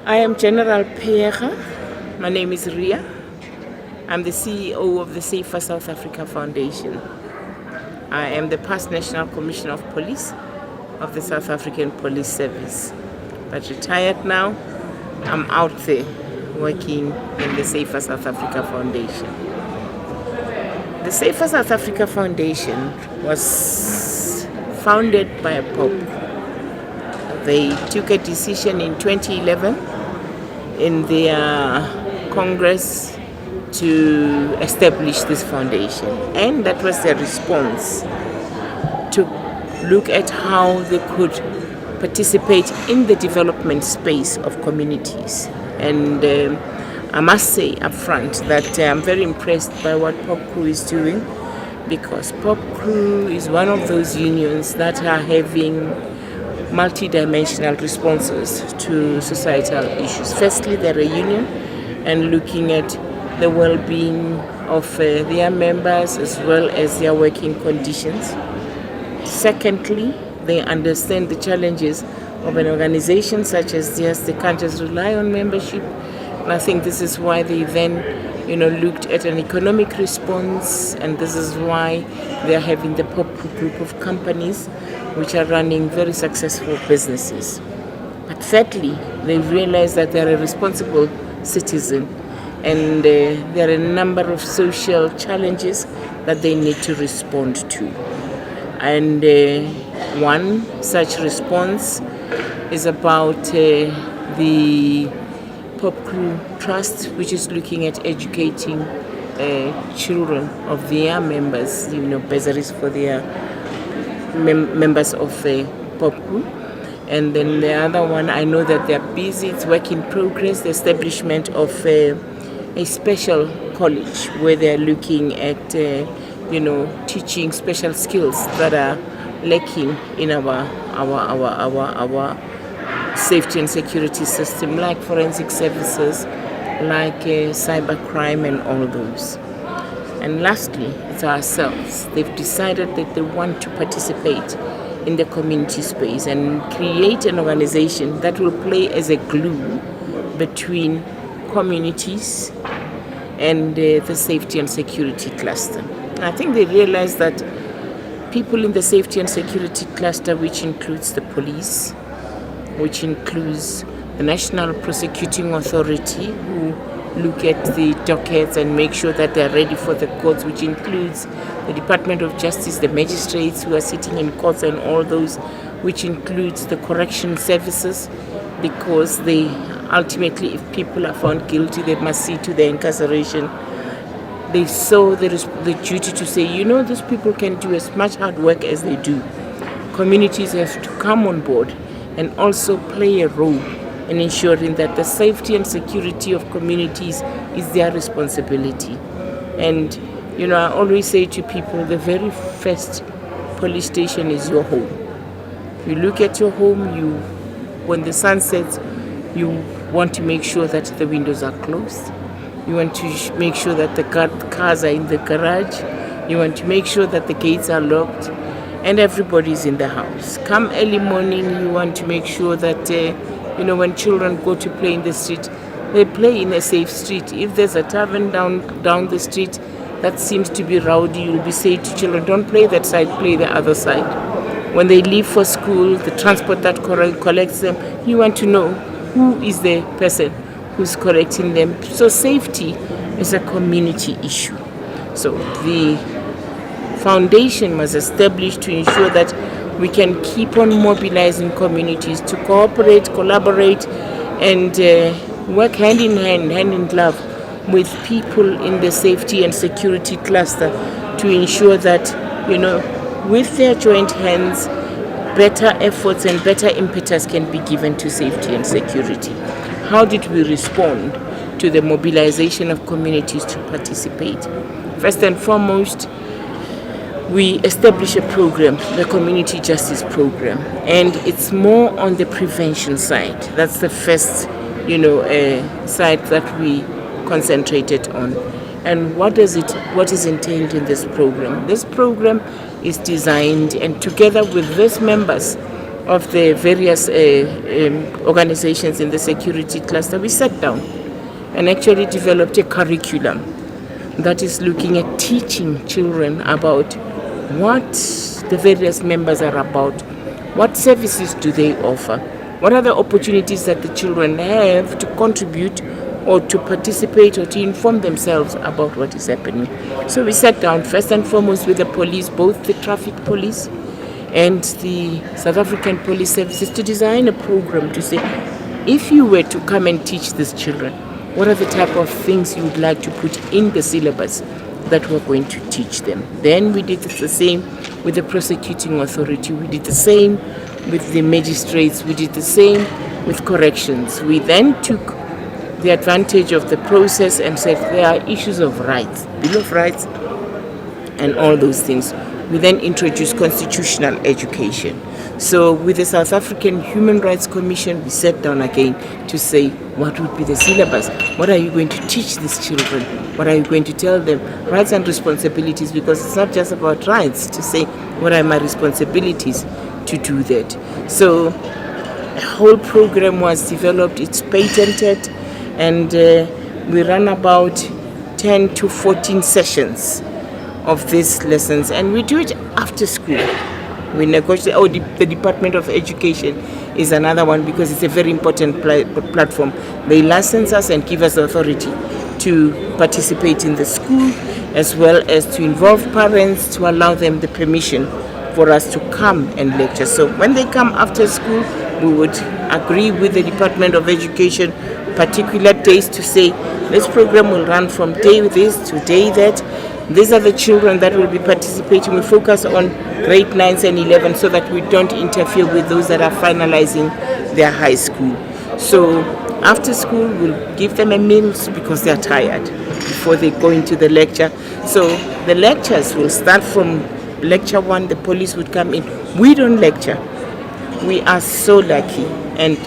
I am General Phiyega. My name is Riah. I'm the CEO of the Safer South Africa Foundation. I am the past National Commissioner of Police of the South African Police Service. But retired now, I'm out there working in the Safer South Africa Foundation. The Safer South Africa Foundation was founded by a pope. They took a decision in 2011 in their Congress to establish this foundation, and that was their response to look at how they could participate in the development space of communities. And I must say up front that I'm very impressed by what POPCRU is doing, because POPCRU is one of those unions that are having multi-dimensional responses to societal issues. Firstly, they're a union and looking at the well-being of their members as well as their working conditions. Secondly, they understand the challenges of an organization such as theirs. They can't just rely on membership. And I think this is why they then looked at an economic response, and this is why they are having the POPCRU group of companies which are running very successful businesses. But thirdly, they realize that they're a responsible citizen, and there are a number of social challenges that they need to respond to. And one such response is about the POPCRU Trust, which is looking at educating children of their members, bursaries for their members of the POPCRU. And then the other one, I know that they're busy, it's work in progress, the establishment of a special college where they're looking at teaching special skills that are lacking in our safety and security system, like forensic services, like cybercrime and all those. And lastly, it's ourselves. They've decided that they want to participate in the community space and create an organization that will play as a glue between communities and the safety and security cluster. And I think they realize that people in the safety and security cluster, which includes the police, which includes the National Prosecuting Authority, who look at the dockets and make sure that they are ready for the courts, which includes the Department of Justice, the magistrates who are sitting in courts and all those, which includes the correction services, because they ultimately, if people are found guilty, they must see to their incarceration. They saw the duty to say, these people can do as much hard work as they do. Communities have to come on board and also play a role in ensuring that the safety and security of communities is their responsibility. And, I always say to people, the very first police station is your home. You look at your home, when the sun sets, you want to make sure that the windows are closed. You want to make sure that the cars are in the garage. You want to make sure that the gates are locked and everybody is in the house. Come early morning, you want to make sure that when children go to play in the street, they play in a safe street. If there's a tavern down the street that seems to be rowdy, you'll be saying to children, don't play that side, play the other side. When they leave for school, the transport that collects them, you want to know who is the person who's collecting them. So safety is a community issue. So the foundation was established to ensure that we can keep on mobilizing communities to cooperate, collaborate, and work hand in glove with people in the safety and security cluster to ensure that, with their joint hands, better efforts and better impetus can be given to safety and security. How did we respond to the mobilization of communities to participate? First and foremost, we establish a program, the Community Justice Program, and it's more on the prevention side. That's the first, side that we concentrated on. And what is entailed in this program? This program is designed, and together with these members of the various organizations in the security cluster, we sat down and actually developed a curriculum that is looking at teaching children about what the various members are about, what services do they offer, what are the opportunities that the children have to contribute or to participate or to inform themselves about what is happening. So we sat down first and foremost with the police, both the traffic police and the South African Police Services, to design a program to say, if you were to come and teach these children, what are the type of things you would like to put in the syllabus that we're going to teach them. Then we did the same with the prosecuting authority, we did the same with the magistrates, we did the same with corrections. We then took the advantage of the process and said there are issues of rights, Bill of Rights and all those things. We then introduced constitutional education. So with the South African Human Rights Commission, we sat down again to say, what would be the syllabus? What are you going to teach these children? What are you going to tell them? Rights and responsibilities, because it's not just about rights, to say, what are my responsibilities to do that? So a whole program was developed, it's patented, and we run about 10 to 14 sessions of these lessons, and we do it after school. We negotiate. The Department of Education is another one, because it's a very important platform. They license us and give us the authority to participate in the school, as well as to involve parents, to allow them the permission for us to come and lecture. So when they come after school, we would agree with the Department of Education particular days to say, this program will run from day this to day that. These are the children that will be participating. We focus on grade 9s and 11 so that we don't interfere with those that are finalizing their high school. So after school, we'll give them a meal because they're tired before they go into the lecture. So the lectures will start from lecture 1, the police would come in. We don't lecture. We are so lucky and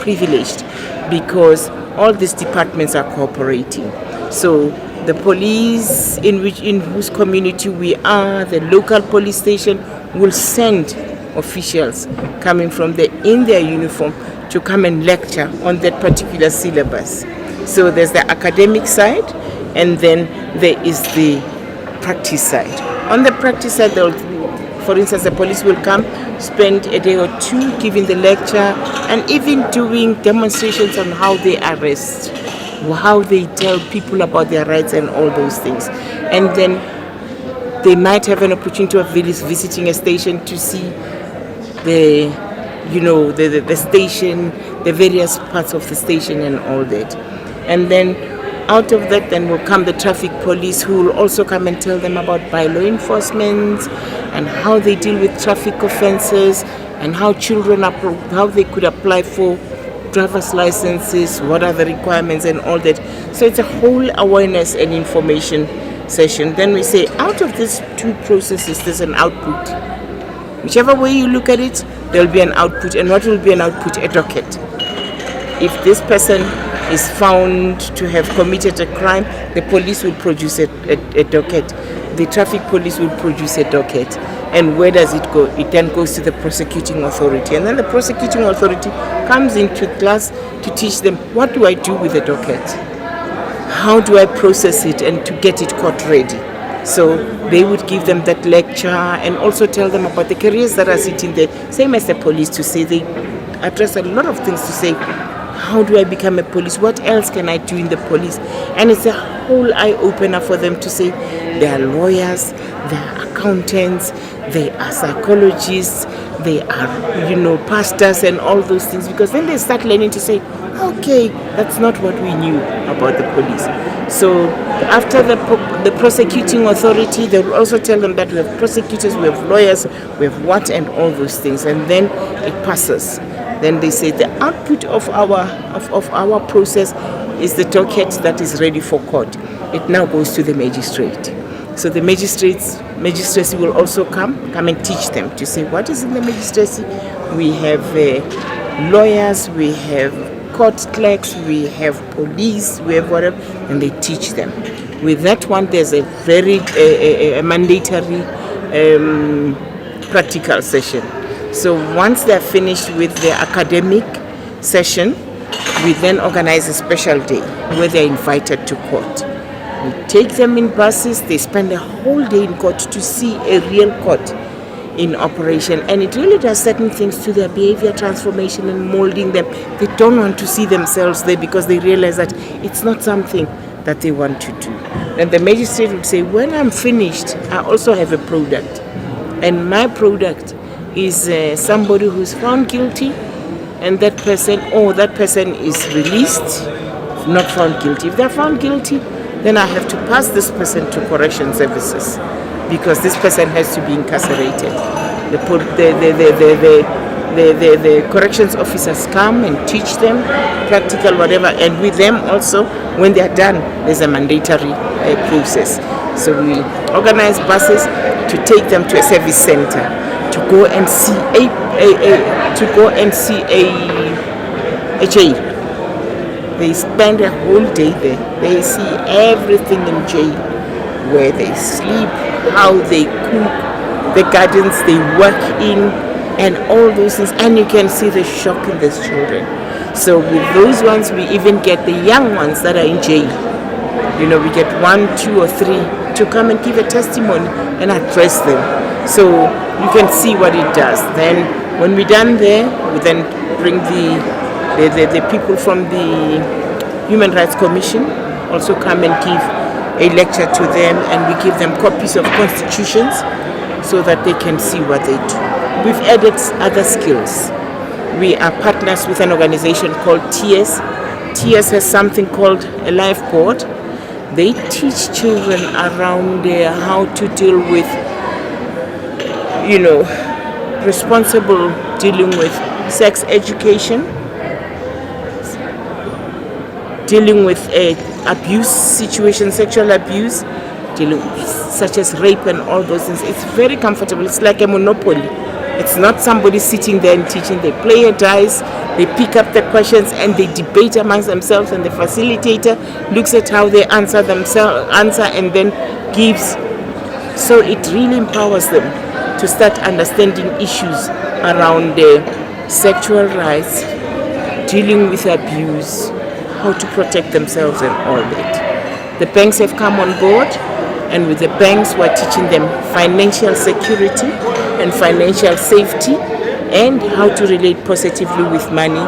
privileged because all these departments are cooperating. So the police in whose community we are, the local police station, will send officials coming from in their uniform to come and lecture on that particular syllabus. So there's the academic side, and then there is the practice side. On the practice side, for instance, the police will come, spend a day or two giving the lecture, and even doing demonstrations on how they arrest, how they tell people about their rights and all those things. And then they might have an opportunity of visiting a station to see the station, the various parts of the station and all that. And then out of that then will come the traffic police, who will also come and tell them about bylaw enforcement and how they deal with traffic offences and how children how they could apply for driver's licenses, what are the requirements and all that. So it's a whole awareness and information session. Then we say, out of these two processes, there's an output. Whichever way you look at it, there will be an output. And what will be an output? A docket. If this person is found to have committed a crime, the police will produce a docket. The traffic police will produce a docket. And where does it go? It then goes to the prosecuting authority. And then the prosecuting authority comes into class to teach them, what do I do with the docket? How do I process it and to get it court ready? So they would give them that lecture and also tell them about the careers that are sitting there. Same as the police, to say they address a lot of things to say, how do I become a police? What else can I do in the police? And it's a whole eye-opener for them to say, they are lawyers, they are accountants, they are psychologists, they are, pastors and all those things. Because then they start learning to say, okay, that's not what we knew about the police. So after the prosecuting authority, they will also tell them that we have prosecutors, we have lawyers, we have what and all those things. And then it passes. Then they say the output of our process is the docket that is ready for court. It now goes to the magistrate. So the magistracy will also come and teach them to say what is in the magistracy. We have lawyers, we have court clerks, we have police, we have whatever, and they teach them. With that one, there's a very mandatory practical session. So once they're finished with their academic session, we then organize a special day where they're invited to court. We take them in buses, they spend a whole day in court to see a real court in operation, and it really does certain things to their behavior transformation and molding them. They don't want to see themselves there because they realize that it's not something that they want to do. And the magistrate would say, when I'm finished, I also have a product, and my product is somebody who's found guilty, and that person is released, not found guilty. If they're found guilty, then I have to pass this person to correction services, because this person has to be incarcerated. The corrections officers come and teach them practical whatever, and with them also, when they are done, there's a mandatory process. So we organize buses to take them to a service center to go and see a jail. They spend a whole day there. They see everything in jail, where they sleep, how they cook, the gardens they work in, and all those things. And you can see the shock in these children. So with those ones, we even get the young ones that are in jail. We get 1, 2, or 3 to come and give a testimony and address them. So you can see what it does. Then when we're done there, we then bring the people from the Human Rights Commission also come and give a lecture to them, and we give them copies of constitutions so that they can see what they do. We've added other skills. We are partners with an organization called TS. TS has something called a life board. They teach children around how to deal with, responsible dealing with sex education, dealing with abuse situations, sexual abuse, such as rape and all those things. It's very comfortable. It's like a monopoly. It's not somebody sitting there and teaching. They play a dice, they pick up the questions, and they debate amongst themselves, and the facilitator looks at how they answer and then gives. So it really empowers them to start understanding issues around sexual rights, dealing with abuse, how to protect themselves and all that. The banks have come on board, and with the banks we're teaching them financial security and financial safety, and how to relate positively with money,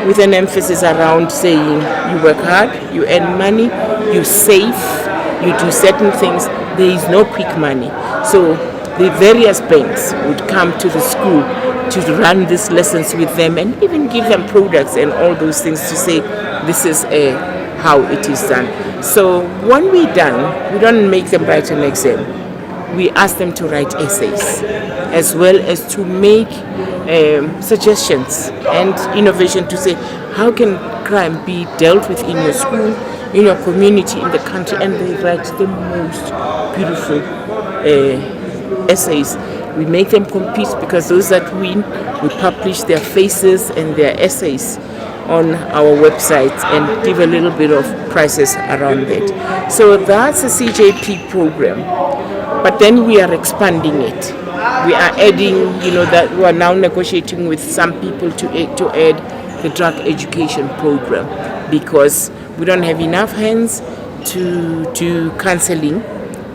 with an emphasis around saying you work hard, you earn money, you save, you do certain things. There is no quick money. So the various banks would come to the school to run these lessons with them, and even give them products and all those things to say this is how it is done. So when we're done, we don't make them write an exam. We ask them to write essays, as well as to make suggestions and innovation to say how can crime be dealt with in your school, in your community, in the country, and they write the most beautiful essays. We make them compete, because those that win, we publish their faces and their essays on our website and give a little bit of prizes around it. So that's a CJP program. But then we are expanding it. We are adding, that we are now negotiating with some people to add the drug education program, because we don't have enough hands to do counseling,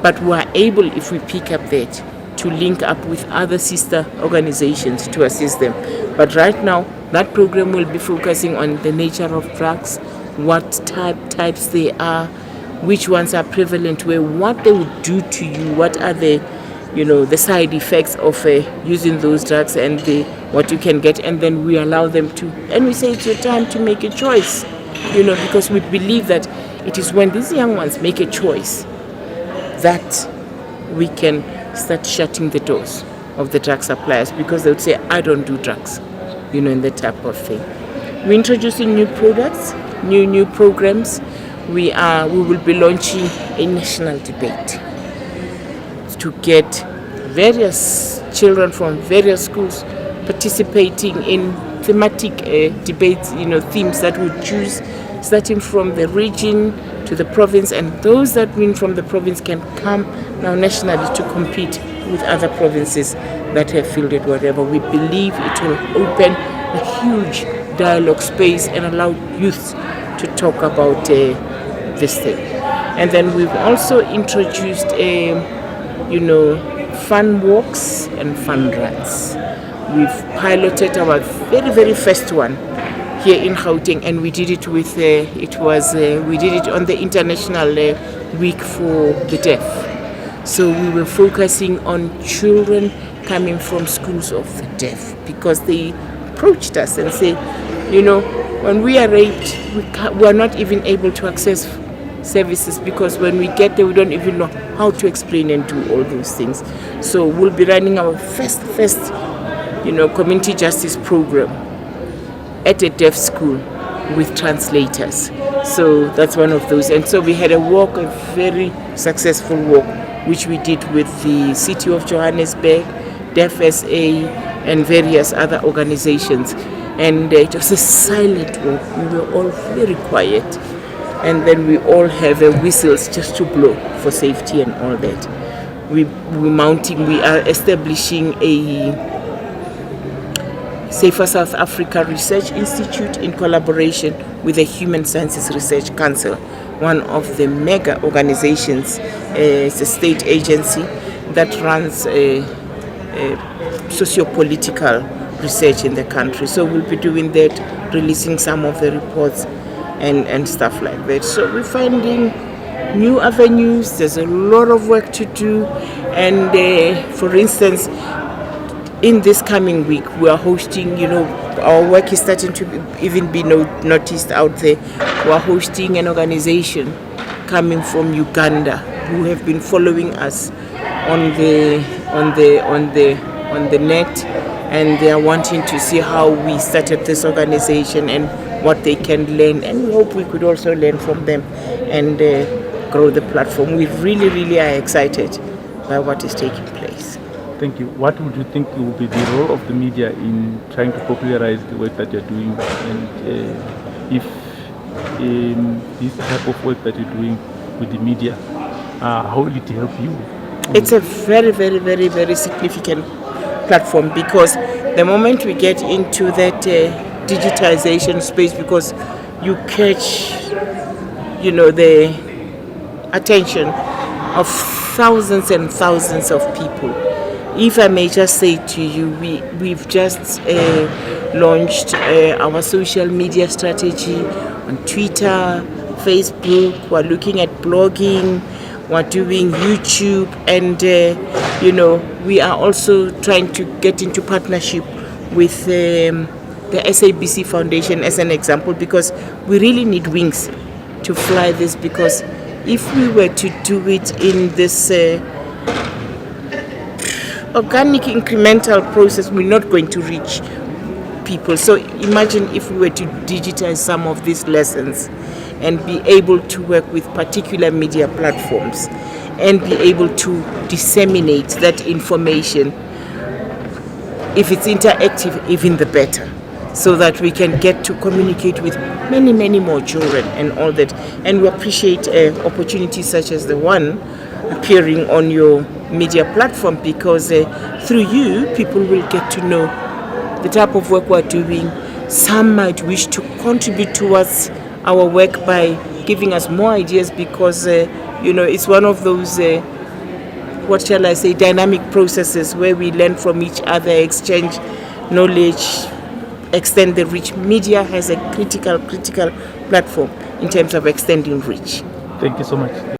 but we are able, if we pick up that, to link up with other sister organizations to assist them. But right now, that program will be focusing on the nature of drugs, what types they are, which ones are prevalent, what they would do to you, what are the side effects of using those drugs, and what you can get, and then we allow them to, and we say it's your time to make a choice, because we believe that it is when these young ones make a choice that we can start shutting the doors of the drug suppliers, because they would say, I don't do drugs, in that type of thing. We're introducing new products, new programs. We will be launching a national debate to get various children from various schools participating in thematic debates, themes that we choose, starting from the region to the province, and those that win from the province can come now nationally to compete with other provinces that have fielded whatever. We believe it will open a huge dialogue space and allow youth to talk about this thing. And then we've also introduced fun walks and fun runs. We've piloted our very first one here in Gauteng, and we did it with we did it on the International Week for the Deaf. So we were focusing on children coming from schools of the deaf, because they approached us and said, when we are raped, we are not even able to access services, because when we get there, we don't even know how to explain and do all those things. So we'll be running our first community justice program at a deaf school with translators. So that's one of those. And so we had a walk, a very successful walk, which we did with the City of Johannesburg, Deaf SA, and various other organizations. And it was a silent walk. We were all very quiet. And then we all have whistles just to blow for safety and all that. We are establishing a Safer South Africa Research Institute in collaboration with the Human Sciences Research Council, one of the mega organizations. It's a state agency that runs socio-political research in the country. So we'll be doing that, releasing some of the reports and stuff like that. So we're finding new avenues. There's a lot of work to do. And for instance, in this coming week, we are hosting, our work is starting to even be noticed out there. We are hosting an organization coming from Uganda who have been following us on the net, and they are wanting to see how we started this organization and what they can learn, and we hope we could also learn from them and grow the platform. We really are excited by what is taking place. Thank you. What would you think will be the role of the media in trying to popularize the work that you're doing, and if this type of work that you're doing with the media, how will it help you? It's a very significant platform, because the moment we get into that digitization space, because you catch the attention of thousands and thousands of people. If I may just say to you, we've just launched our social media strategy on Twitter, Facebook. We're looking at blogging, we're doing YouTube, and we are also trying to get into partnership with the SABC Foundation as an example, because we really need wings to fly this, because if we were to do it in this organic incremental process, we're not going to reach people. So imagine if we were to digitize some of these lessons and be able to work with particular media platforms and be able to disseminate that information. If it's interactive, even the better, so that we can get to communicate with many more children and all that. And we appreciate opportunities such as the one appearing on your media platform, because through you, people will get to know the type of work we're doing. Some might wish to contribute towards our work by giving us more ideas, because it's one of those dynamic processes where we learn from each other, exchange knowledge, extend the reach. Media has a critical platform in terms of extending reach. Thank you so much.